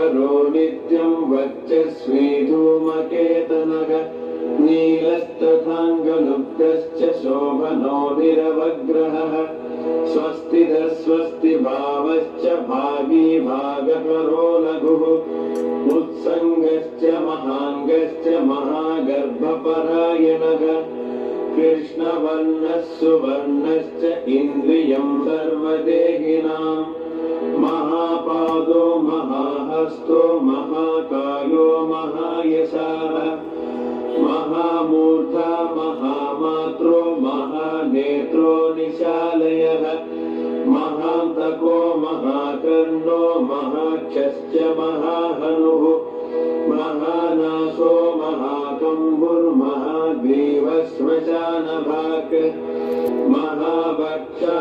दिवाकरो नित्यं वर्चस्वी धूमकेतनः नीलस्तथाङ्गलुब्धश्च शोभनो निरवग्रहः स्वस्तिदः स्वस्तिभावश्च भागी भागकरो लघुः उत्सङ्गश्च महाङ्गश्च महागर्भपरायणः कृष्णवर्णः सुवर्णश्च इन्द्रियं सर्वदेहिनाम् महापादो महाहस्तो महाकायो महायशाः महामूर्धा महामात्रो महानेत्रो निशालयः महान्तको महाकर्णो महाक्षश्च महाहनुः महानासो महाकम्बुर्महाग्रीवश्मशानभाक् महाभक्षा